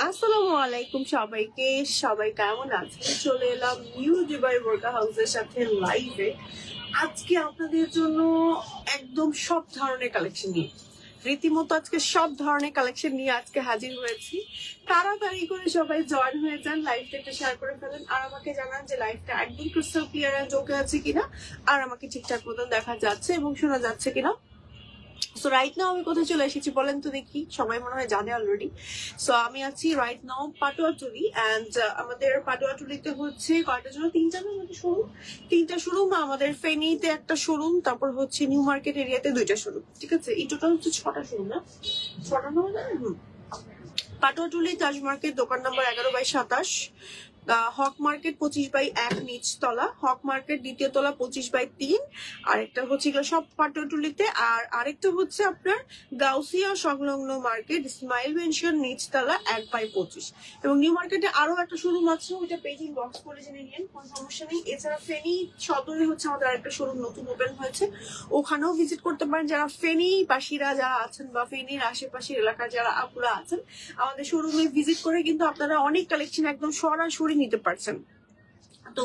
আসসালামু আলাইকুম সবাইকে। সবাই কেমন আছেন? চলে এলাম নিউ দুবাই বোরকা হাউসের সাথে লাইভে। আজকে আপনাদের জন্য একদম সব ধরনের কালেকশন নিয়ে, রীতিমতো আজকে সব ধরনের কালেকশন নিয়ে আজকে হাজির হয়েছি। তাড়াতাড়ি করে সবাই জয়েন হয়ে যান, লাইভটা একটু শেয়ার করে ফেলেন, আর আমাকে জানান যে লাইভটা একদম ক্রিস্টাল ক্লিয়ার এন্ড ওকে আছে কিনা, আর আমাকে ঠিকঠাক মতন দেখা যাচ্ছে এবং শোনা যাচ্ছে কিনা। সো রাইট নাও আমি কোথায় চলে এসেছি বলেন তো দেখি? সবাই মনে হয় জানে অলরেডি। সো আমি আছি রাইট নাও পাটুয়াটুলি, অ্যান্ড আমাদের পাটুয়াটুলিতে হচ্ছে কয়টা জন্য তিনটা না আমাদের শোরুম, তিনটা শোরুম। আমাদের ফেনীতে একটা শোরুম, তারপর হচ্ছে নিউ মার্কেট এরিয়াতে দুইটা শোরুম। ঠিক আছে, এই টোটাল হচ্ছে 6টা শোরুম না? 6টা না? পাটুয়াটুলি তাজ মার্কেট দোকান নাম্বার 11/27, হক মার্কেট 25/1 নিচতলা, হক মার্কেট দ্বিতীয় তলা 25/3, আরেকটা হচ্ছে সব পাটুয়াটুলিতে। আর আরেকটা হচ্ছে আপনার গাউসিয়া সংলগ্ন মার্কেট স্মাইল মেনশন নিচতলা 1/25। এবং নিউ মার্কেটে আরো একটা শোরুম আছে, ওইটা পেজিং বক্স করে জেনে নিন, কোনো সমস্যা নেই। এছাড়া ফেনী সদরে হচ্ছে আমাদের আরেকটা শোরুম নতুন ওপেন হয়েছে, ওখানেও ভিজিট করতে পারেন যারা ফেনী বাসীরা যারা আছেন বা ফেনীর আশেপাশের এলাকার যারা আপুরা আছেন। আমাদের শোরুমে ভিজিট করে কিন্তু আপনারা অনেক কালেকশন একদম সরাসরি নিতে পারছেন। তো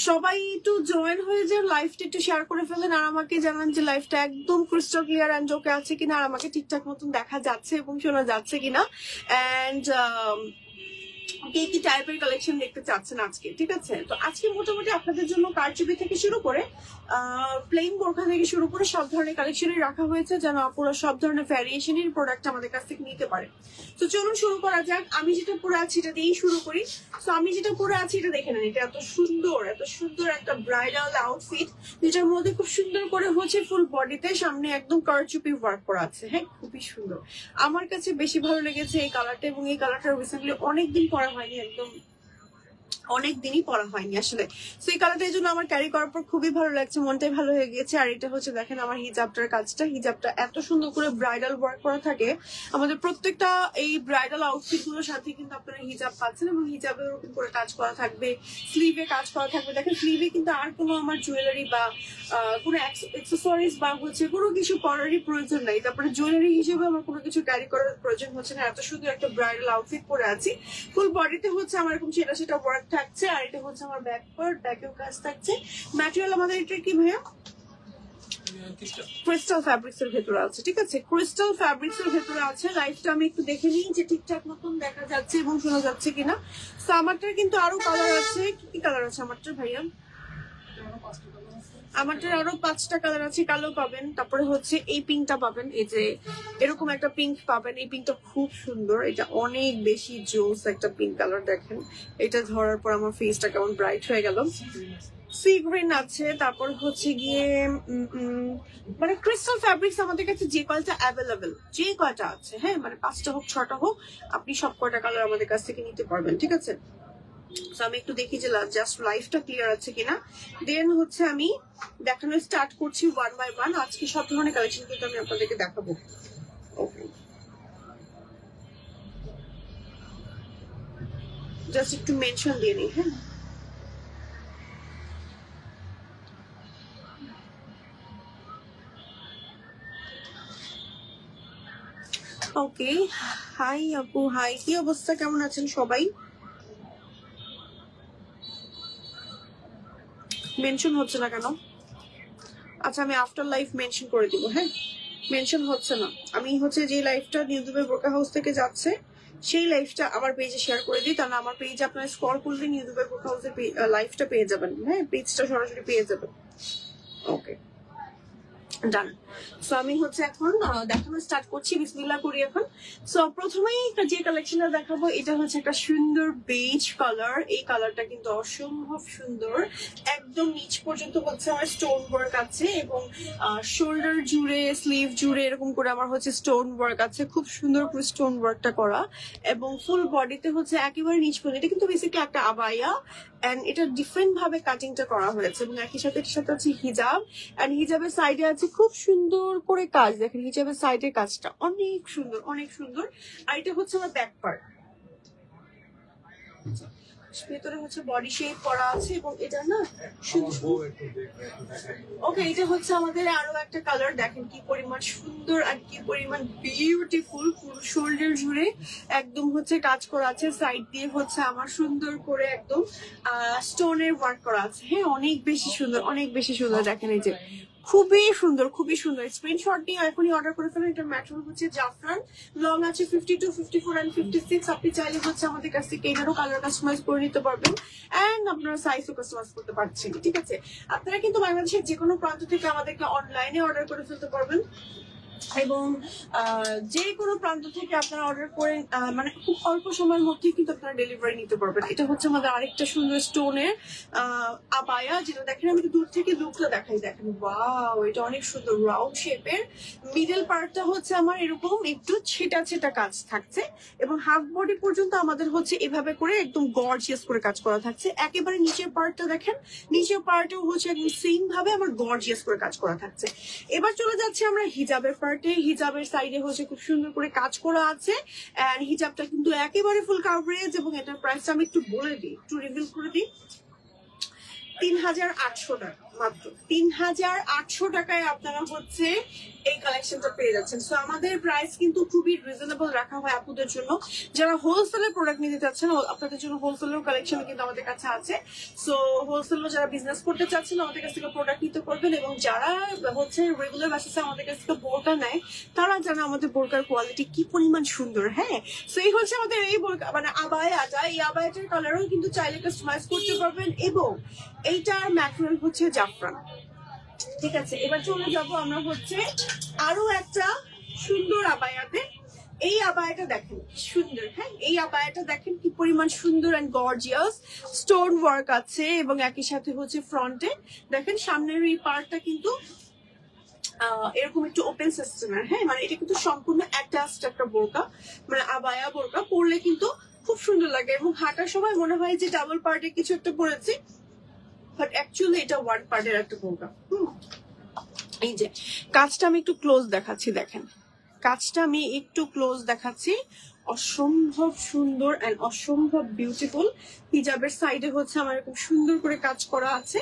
সবাই একটু জয়েন হয়ে যান, লাইভটা একটু শেয়ার করে ফেলেন, আর আমাকে জানান যে লাইভটা একদম ক্রিস্টাল ক্লিয়ার এন্ড ওকে আছে কিনা, আর আমাকে ঠিকঠাক মতন দেখা যাচ্ছে এবং শোনা যাচ্ছে কিনা, এন্ড কে কি টাইপের কালেকশন দেখতে চাচ্ছেন আজকে। ঠিক আছে, তো আজকে মোটামুটি আপনাদের জন্য কারচুপি থেকে শুরু করে প্লেন বোরখা থেকে শুরু করে সব ধরনের কালেকশনই রাখা হয়েছে, যেন আপনারা সব ধরনের ভ্যারিয়েশনের প্রোডাক্ট আমাদের কাছ থেকে নিতে পারেন। তো চলুন শুরু করা যাক। আমি যেটা পরে আছি এটা দিয়েই শুরু করি। তো আমি যেটা পরে আছি এটা দেখে নেন, এটা এত সুন্দর একটা ব্রাইডাল আউটফিট, যেটার মধ্যে খুব সুন্দর করে হচ্ছে ফুল বডিতে সামনে একদম কারচুপি ওয়ার্ক করা আছে। হ্যাঁ, খুবই সুন্দর। আমার কাছে বেশি ভালো লেগেছে এই কালারটা, এবং এই কালারটা রিসেন্টলি অনেকদিন পরা হয়নি, একদম অনেক দিনই পরা হয়নি আসলে। তো এই কালারটা এই জন্য আমার ক্যারি করার পর খুবই ভালো লাগছে, মনটাই ভালো হয়ে গেছে। আর এটা হচ্ছে দেখেন আমার হিজাবটার কাজটা, হিজাবটা এত সুন্দর করে ব্রাইডাল ওয়ার্ক করা থাকে। আমাদের প্রত্যেকটা এই ব্রাইডাল আউটফিট গুলোর সাথে কিন্তু আপনারা হিজাব পাচ্ছেন, এবং হিজাবে ওরকম করে কাজ করা থাকবে, স্লিভে কাজ করা থাকবে। দেখেন স্লিভে কিন্তু আর কোনো আমার জুয়েলারি বা কোনো অ্যাক্সেসরিজ বা হচ্ছে কোনো কিছু পরারই প্রয়োজন নাই। তারপরে জুয়েলারি হিসেবে আমার কোনো কিছু ক্যারি করার প্রয়োজন হচ্ছে না, এত সুন্দর একটা ব্রাইডাল আউটফিট পরে আছি। ফুল বডিতে হচ্ছে আমার এরকম সেটা ওয়ার্ক থাকছে, আর এটা হচ্ছে আমার ব্যাক পার্ট, ব্যাকেও কাজ থাকছে। ম্যাটেরিয়াল আমাদের এটা কি ভাইয়া? ক্রিস্টাল ফ্যাব্রিক্স এর ভেতরে আছে। ঠিক আছে, ক্রিস্টাল ফ্যাব্রিক্স এর ভেতরে আছে। লাইফটা আমি একটু দেখে নিই যে ঠিকঠাক মতন দেখা যাচ্ছে এবং শোনা যাচ্ছে কিনা। তো আমারটার কিন্তু আরো কালার আছে। কি কি কালার আছে আমারটার ভাইয়া? আমারটার আরো 5টা কালার আছে। কালো পাবেন, তারপরে হচ্ছে এই পিঙ্কটা পাবেন, এই যে এরকম একটা পিঙ্ক পাবেন। এই পিঙ্কটা খুব সুন্দর, এটা অনেক বেশি জোস একটা পিঙ্ক কালার। দেখেন এটা ধরার পর আমার ফেসটা কেমন ব্রাইট হয়ে গেল। সি গ্রিন আছে, তারপর হচ্ছে গিয়ে মানে ক্রিস্টাল ফ্যাব্রিক্স আমাদের কাছে যে কয়টা অ্যাভেলেবেল, যে কয়টা আছে, হ্যাঁ মানে 5টা হোক 6টা হোক, আপনি সব কয়টা কালার আমাদের কাছ থেকে নিতে পারবেন। ঠিক আছে, তো আমি একটু দেখি যে জাস্ট লাইফটা ক্লিয়ার আছে কিনা, দেন হচ্ছে আমি দেখানো স্টার্ট করছি 1 by 1। আজকে সব ধরনের কালেকশন কিন্তু আমি আপনাদেরকে দেখাবো। ওকে, জাস্ট একটু মেনশন দিয়ে নিই। হ্যাঁ, ওকে। হাই আপু, হাই, কি অবস্থা, কেমন আছেন সবাই? মেনশন হচ্ছে না কেন? আচ্ছা, আমি আফটার লাইফ মেনশন করে দিব। হ্যাঁ, মেনশন হচ্ছে না। আমি হচ্ছে যে লাইফটা নিউ দুবাই বোরকা হাউস থেকে যাচ্ছে সেই লাইফটা আমার পেজে শেয়ার করে দিই, তাহলে আমার পেজে আপনারা স্ক্রল করলে নিউ দুবাই বোরকা হাউসের লাইফটা পেয়ে যাবেন। হ্যাঁ, পেজটা সরাসরি পেয়ে যাবেন। ওকে, ডান। সো আমি হচ্ছে এখন দেখানো স্টার্ট করছি, বিসমিল্লাহ করি এখন। সো প্রথমেই যে কালেকশনটা দেখাবো এটা হচ্ছে একটা সুন্দর বেজ কালার। এই কালারটা কিন্তু অসম্ভব সুন্দর, একদম নিচ পর্যন্ত হচ্ছে আমার স্টোন ওয়ার্ক আছে, এবং শোল্ডার জুড়ে স্লিভ জুড়ে এরকম করে আমার হচ্ছে স্টোন ওয়ার্ক আছে, খুব সুন্দর করে স্টোন ওয়ার্কটা করা, এবং ফুল বডিতে হচ্ছে একেবারে নিচ পর্যন্ত। এটা কিন্তু বেসিক্যালি একটা আবায়া, এন্ড এটা ডিফারেন্ট ভাবে কাটিংটা করা হয়েছে, এবং একই সাথে এটার সাথে আছে হিজাব, এন্ড হিজাবের সাইডে আছে খুব সুন্দর করে কাজ। দেখেন হিজাবের সাইডের কাজটা অনেক সুন্দর, অনেক সুন্দর। আর এটা হচ্ছে আমার ব্যাক পার্ট, ভেতরে হচ্ছে বডি শেপ করা আছে এবং এটা না শুধু ওকে, এটা হচ্ছে আমাদের আরো একটা কালার। দেখেন কি পরিমাণ সুন্দর আর কি পরিমাণ বিউটিফুল, পুরো শোল্ডার জুড়ে একদম হচ্ছে কাজ করা আছে, সাইড দিয়ে হচ্ছে আমার সুন্দর করে একদম স্টোনের ওয়ার্ক করা আছে। হ্যাঁ, অনেক বেশি সুন্দর, অনেক বেশি সুন্দর। দেখেন এই যে খুবই সুন্দর, খুবই সুন্দর। স্ক্রিনশট নিয়ে এখনই অর্ডার করে ফেলেন। এটার ম্যাটেরিয়াল হচ্ছে জাফরান, লং আছে 52, 54 এন্ড 56। আপনি চাইলে হচ্ছে আমাদের কাছ থেকে এটারও কালার কাস্টমাইজ করে নিতে পারবেন এন্ড আপনারা সাইজও কাস্টমাইজ করতে পারছেন। ঠিক আছে, আপনারা কিন্তু বাংলাদেশের যে কোনো প্রান্ত থেকে আমাদেরকে অনলাইনে অর্ডার করে ফেলতে পারবেন এবং যে কোনো প্রান্ত থেকে আপনারা অর্ডার করে মানে খুব অল্প সময়ের মধ্যেই কিন্তু আপনারা ডেলিভারি নিতে পারবেন। এটা হচ্ছে আমাদের আরেকটা সুন্দর স্টোনের আবায়া, যেটা দেখেন আমি দূর থেকে লুকটা দেখাই। দেখেন ওয়াও, এটা অনেক সুন্দর রাউন্ড শেপের। মিডল পার্টটা হচ্ছে আমার এরকম একটু ছেটা ছেটা কাজ থাকছে এবং হাফ বডি পর্যন্ত আমাদের হচ্ছে এভাবে করে একদম গর্জিয়াস করে কাজ করা থাকছে। একেবারে নিচের পার্টটা দেখেন, নিচের পার্টেও হচ্ছে একদম সেম ভাবে আমার গর্জিয়াস করে কাজ করা থাকছে। এবার চলে যাচ্ছে আমরা হিজাবের পার্টে। হিজাবের সাইডে হচ্ছে খুব সুন্দর করে কাজ করা আছে এন্ড হিজাবটা কিন্তু একেবারে ফুল কাভারেজ এবং এটার প্রাইসটা আমি একটু বলে দিই, একটু রিভিল করে দিই। 3800 টাকা, মাত্র 3800 টাকায় আপনারা হচ্ছে এই কালেকশনটা পেয়ে যাচ্ছেন। সো আমাদের প্রাইস কিন্তু খুবই রিজনেবল রাখা হয় আপুদের জন্য। যারা হোলসেলের প্রোডাক্ট নিতে চাচ্ছেন আপনাদের জন্য হোলসেলের কালেকশন কিন্তু আমাদের কাছে আছে। সো হোলসেলও যারা বিজনেস করতে চাচ্ছেন আমাদের কাছ থেকে প্রোডাক্ট নিতে পারবেন এবং যারা হচ্ছে রেগুলার বেসিসে আমাদের কাছ থেকে বোরকা নেয় তারা জানে আমাদের বোরকার কোয়ালিটি কি পরিমাণ সুন্দর। হ্যাঁ, সো এই হচ্ছে আমাদের এই বোরকা মানে আবায়াটা। এই আবায়াটার কালারও কিন্তু চাইলে কাস্টমাইজ করতে পারবেন এবং এইটার ম্যাটেরিয়াল হচ্ছে জাফরান। ঠিক আছে, এবার চলে যাব আমরা হচ্ছে আরো একটা সুন্দর আবায়াতে। এই আবায়াটা দেখেন সুন্দর। হ্যাঁ, এই আবায়াটা দেখেন কি পরিমাণ সুন্দর এন্ড গর্জিয়াস, স্টোন ওয়ার্ক আছে এবং একই সাথে হচ্ছে ফ্রন্টে দেখেন সামনের এই পার্টটা কিন্তু এরকম একটু ওপেন সিস্টেমের। হ্যাঁ, মানে এটা কিন্তু সম্পূর্ণ অ্যাটাচড একটা বোরকা, মানে আবায়া বোরকা পরলে কিন্তু খুব সুন্দর লাগে এবং হাঁটার সময় মনে হয় যে ডাবল পার্টে কিছু একটা পরেছি, বাট অ্যাকচুয়ালি এটা ওয়ান পার্টের একটা বোরকা। এই যে কাজটা আমি একটু ক্লোজ দেখাচ্ছি, দেখেন কাজটা আমি একটু ক্লোজ দেখাচ্ছি। অসম্ভব সুন্দর এন্ড অসম্ভব বিউটিফুল। হিজাবের সাইডে হচ্ছে আমার এরকম সুন্দর করে কাজ করা আছে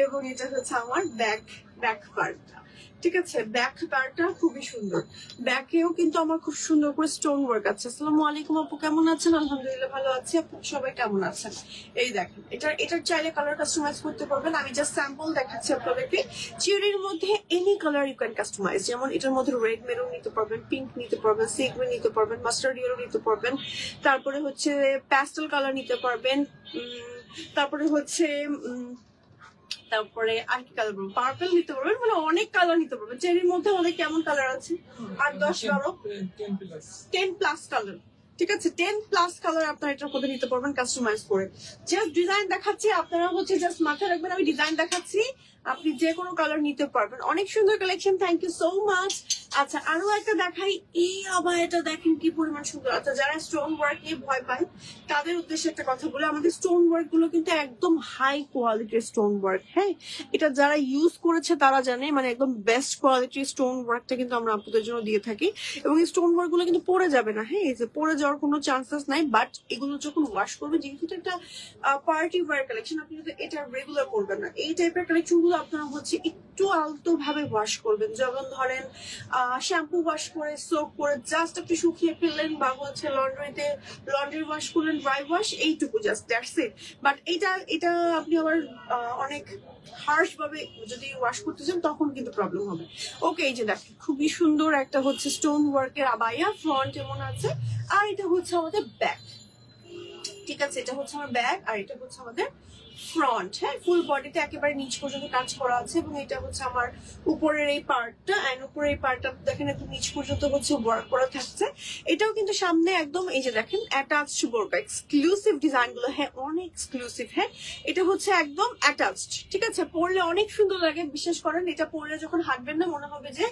এবং এটা হচ্ছে আমার ব্যাক পার্টটা। ঠিক আছে, ব্যাক পার্টটা খুবই সুন্দর। ব্যাকেও কিন্তু আমার খুব সুন্দর করে স্টোন ওয়ার্ক আছে। আসসালামু আলাইকুম আপু, কেমন আছেন? আলহামদুলিল্লাহ ভালো আছি। আপু সবাই কেমন আছেন? এই দেখেন এটার চাইলে কালার কাস্টমাইজ করতে পারবেন। আমি জাস্ট স্যাম্পল দেখাচ্ছি আপনাদেরকে। চেরির মধ্যে any colour you can customise. যেমন এটার মধ্যে রেড মেরুন নিতে পারবেন, পিঙ্ক নিতে পারবেন, সি গ্রিন নিতে পারবেন, মাস্টার্ড ইয়েলো নিতে পারবেন, তারপরে হচ্ছে প্যাস্টেল কালার নিতে পারবেন, তারপরে হচ্ছে তারপরে আর কি কালার বলবো, পার্পল নিতে পারবেন, মানে অনেক কালার নিতে পারবেন। চেরির মধ্যে আমাদের কেমন কালার আছে? 8, 10, 12, 10+ কালার। ঠিক আছে, 10+ কালার আপনারা এটার মধ্যে নিতে পারবেন কাস্টমাইজ করে। জাস্ট ডিজাইন দেখাচ্ছি, আপনারা হচ্ছে জাস্ট মাথায় রাখবেন আমি ডিজাইন দেখাচ্ছি, আপনি যে কোনো কালার নিতে পারবেন। অনেক সুন্দর collection, thank you so much. আচ্ছা, আরো একটা দেখাই। এই আবার এটা দেখেন কি পরিমাণ সুন্দর। আচ্ছা, যারা স্টোন ওয়ার্ক নিয়ে ভয় পায় তাদের উদ্দেশ্যে একটা কথা বলে, আমাদের স্টোন ওয়ার্ক গুলো কিন্তু একদম হাই কোয়ালিটির স্টোন ওয়ার্ক। হ্যাঁ, এটা যারা ইউজ করেছে তারা জানে, মানে একদম বেস্ট কোয়ালিটির স্টোন ওয়ার্কটা কিন্তু আমরা আপনাদের জন্য দিয়ে থাকি এবং এই স্টোন ওয়ার্ক গুলো কিন্তু পড়ে যাবে না। হ্যাঁ, এই যে পড়ে যাওয়ার কোনো চান্সেস নাই, বাট এগুলো যখন ওয়াশ করবে, যেহেতু একটা পার্টি ওয়ার কালেকশন, আপনি কিন্তু এটা রেগুলার করবেন না। এই টাইপের কালেকশন গুলো আপনারা হচ্ছে একটু আলতো ভাবে ওয়াশ করবেন। যেমন ধরেন শ্যাম্পু ওয়াশ করে সোপ করে জাস্ট আপনি শুকিয়ে ফেললেন, বা হচ্ছে লন্ড্রি ওয়াশ করলেন, ড্রাই ওয়াশ, এইটুকু জাস্ট দ্যাটস ইট। বাট এটা আপনি আবার অনেক হার্শ ভাবে যদি ওয়াশ করতে চান তখন কিন্তু প্রবলেম হবে। ওকে, এই যে দেখেন খুবই সুন্দর একটা হচ্ছে স্টোন ওয়ার্কের আবায়া, ফ্রন্ট এমন আছে আর এটা হচ্ছে আমাদের ব্যাক। ঠিক আছে, এটা হচ্ছে আমার ব্যাক আর এটা হচ্ছে আমাদের ফ্রন্ট। হ্যাঁ, ফুল বডিতে একেবারে নিচ পর্যন্ত কাজ করা আছে এবং এটা হচ্ছে আমার উপরের এই পার্টটা এন্ড উপরের এই পার্টটা দেখেন একদম নিচ পর্যন্ত হচ্ছে ওয়ার্ক করা থাকছে। এটাও কিন্তু সামনে একদম এই যে দেখেন অ্যাটাচড বোরকা, এক্সক্লুসিভ ডিজাইন গুলো। হ্যাঁ, অনেক এক্সক্লুসিভ। হ্যাঁ, এটা হচ্ছে একদম অ্যাটাচড। ঠিক আছে, পরলে অনেক সুন্দর লাগে, বিশ্বাস করেন। এটা পরলে যখন হাঁটবেন না মনে হবে যে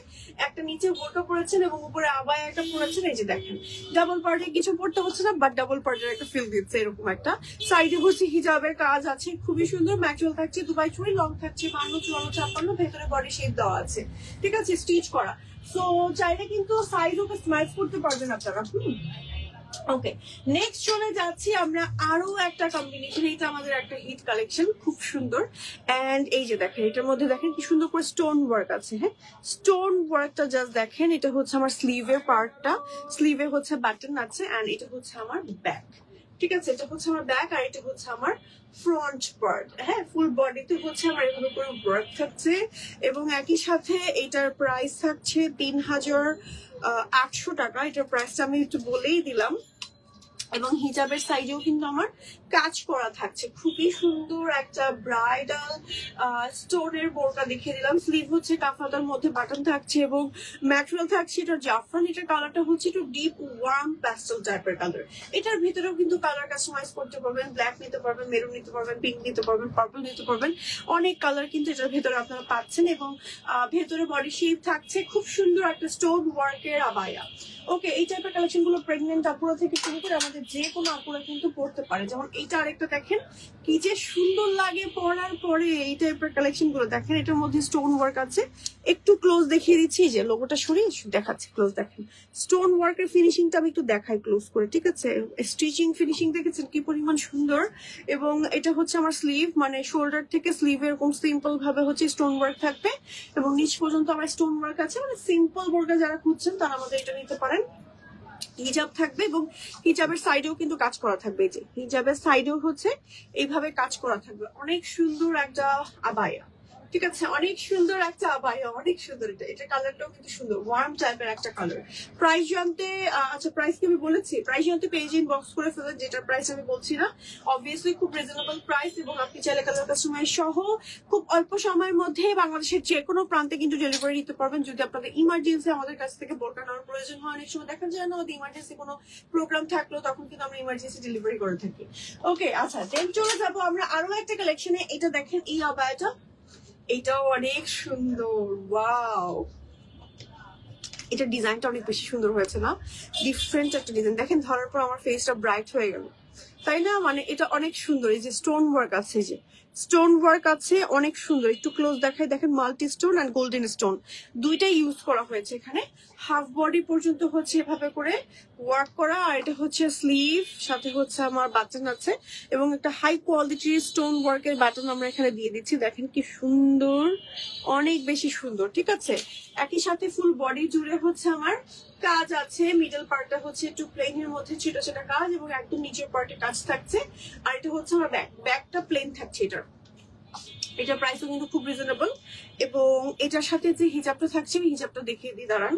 একটা নিচে বোরকা পরেছেন এবং উপরে আবার একটা পরেছেন। এই যে দেখেন ডাবল পার্টে কিছু পড়তে হচ্ছে না, বাট ডাবল পার্টের একটা ফিল দিচ্ছে এরকম একটা। সাইডে হচ্ছে হিজাবের কাজ আছে, খুবই সুন্দর। ম্যাটেরিয়াল থাকছে দুবাই চুড়ি, লং থাকছে 52, 54, 56, ভেতরে বডি শেপ দেওয়া আছে। ঠিক আছে, স্টিচ করা। সো চাইলে কিন্তু সাইজও কাস্টমাইজ করতে পারবেন আপনারা। ওকে, নেক্সট চলে যাচ্ছি আমরা আরো একটা কম্বিনেশন। এটা আমাদের একটা হিট কালেকশন, খুব সুন্দর। এন্ড এই যে দেখেন, এটার মধ্যে দেখেন কি সুন্দর করে স্টোন ওয়ার্ক আছে। হ্যাঁ, স্টোন ওয়ার্কটা জাস্ট দেখেন। এটা হচ্ছে আমার স্লিভের পার্টটা, স্লিভে হচ্ছে বাটন আছে। এন্ড এটা হচ্ছে আমার ব্যাক, ঠিক আছে? এটা হচ্ছে আমার ব্যাক, আর এটা হচ্ছে আমার ফ্রন্ট পার্ট। হ্যাঁ, ফুল বডিতে হচ্ছে আমার এভাবে করে ওয়ার্ক থাকছে। এবং একই সাথে এটার প্রাইস থাকছে ৩,৮০০ টাকা। এটার প্রাইসটা আমি একটু বলেই দিলাম। এবং হিজাবের সাইডেও কিন্তু আমার কাজ করা থাকছে, খুবই সুন্দর একটা ব্রাইডাল স্টোনের বোরকা দেখিয়ে দিলাম। স্লিভ হচ্ছে কাফাতার মধ্যে বাটন থাকছে এবং ম্যাটেরিয়াল থাকছে এটার জাফরান। এটার কালারটা হচ্ছে একটু ডিপ ওয়ার্ম প্যাস্টেল টাইপের কালার। এটার ভিতরেও কিন্তু কালার কাস্টমাইজ করতে পারবেন, ব্ল্যাক নিতে পারবেন, মেরুন নিতে পারবেন, পিঙ্ক নিতে পারবেন, পার্পল নিতে পারবেন। অনেক কালার কিন্তু এটার ভেতরে আপনারা পাচ্ছেন। এবং ভেতরে বডি শেপ থাকছে, খুব সুন্দর একটা স্টোন ওয়ার্কের আবায়া। ওকে, এই টাইপের কালেকশন গুলো প্রেগনেন্ট আপুরা থেকে শুরু করে আমাদের যে কোনো আপুরা কিন্তু পড়তে পারে। যেমন এইটা আরেকটা দেখেন, কি যে সুন্দর লাগে পরার পরে। এই টাইপের কালেকশন গুলো দেখেন, এটার মধ্যে স্টোন ওয়ার্ক আছে। একটু ক্লোজ দেখিয়ে দিচ্ছি, যে লোগোটা সরিয়ে দেখাচ্ছি, ক্লোজ দেখেন। স্টোন ওয়ার্কের ফিনিশিংটা আমি একটু দেখাই ক্লোজ করে, ঠিক আছে? স্টিচিং ফিনিশিং দেখেছেন কি পরিমাণ সুন্দর। এবং এটা হচ্ছে আমার স্লিভ, মানে শোল্ডার থেকে স্লিভ এরকম সিম্পল ভাবে হচ্ছে স্টোন ওয়ার্ক থাকবে এবং নিচ পর্যন্ত আমার স্টোন ওয়ার্ক আছে। মানে সিম্পল বোরকা যারা খুঁজছেন তারা আমাদের এটা নিতে পারেন। হিজাব থাকবে এবং হিজাবের সাইডেও কিন্তু কাজ করা থাকবে। যে হিজাবের সাইডেও হচ্ছে এইভাবে কাজ করা থাকবে। অনেক সুন্দর একটা আবায়া, ঠিক আছে? অনেক সুন্দর একটা আবায়া, অনেক সুন্দর। এটা কালারটাও কিন্তু সুন্দর, ওয়ার্ম টাইপের একটা কালার। প্রাইস জানতে, আচ্ছা প্রাইস কি আমি বলেছি? প্রাইস জানতে পেজ ইনবক্স করে ফেলেন, যেটার প্রাইস আমি বলছি না। অবভিয়াসলি খুব রিজনেবল প্রাইস এবং আপনি চাইলে কালার কাস্টমাইজ সহ খুব অল্প সময়ের মধ্যে বাংলাদেশের যে কোনো প্রান্তে কিন্তু ডেলিভারি দিতে পারবেন। যদি আপনাদের ইমার্জেন্সি আমাদের কাছ থেকে বোরকা নেওয়ার প্রয়োজন হয়, অনেক সময় দেখা যায় না আমাদের ইমার্জেন্সি কোনো প্রোগ্রাম থাকলো, তখন কিন্তু আমরা ইমার্জেন্সি ডেলিভারি করে থাকি। ওকে, আচ্ছা দেন চলে যাবো আমরা আরো একটা কালেকশনে। এটা দেখেন, এই আবায়াটা, এটাও অনেক সুন্দর। ওয়াও, এটা ডিজাইনটা অনেক বেশি সুন্দর হয়েছে না? ডিফারেন্ট একটা ডিজাইন দেখেন, ধরার পর আমার ফেসটা ব্রাইট হয়ে গেল, তাই না? মানে এটা অনেক সুন্দর। এই যে স্টোন ওয়ার্ক আছে, যে স্টোন ওয়ার্ক আছে, অনেক সুন্দর। একটু ক্লোজ দেখাই, দেখেন multi stone and golden stone দুইটাই ইউজ করা হয়েছে এখানে। হাফ বডি পর্যন্ত হচ্ছে এভাবে করে ওয়ার্ক করা। আর এটা হচ্ছে স্লিভ, সাথে হচ্ছে আমার বাটন আছে এবং একটা হাই কোয়ালিটির স্টোন ওয়ার্কের বাটন আমরা এখানে দিয়ে দিচ্ছি। দেখেন কি সুন্দর, অনেক বেশি সুন্দর, ঠিক আছে? একই সাথে ফুল বডি জুড়ে হচ্ছে আমার কাজ আছে। মিডল পার্টটা হচ্ছে একটু প্লেনের মধ্যে ছোট ছোট কাজ এবং একদম নিচের পার্টে কাজ থাকছে। আর এটা হচ্ছে আমার ব্যাকটা প্লেন থাকছে। এটার প্রাইসও কিন্তু খুব রিজনেবল। এবং এটার সাথে যে হিজাবটা থাকছে, হিজাবটা দেখিয়ে দিই, দাঁড়ান।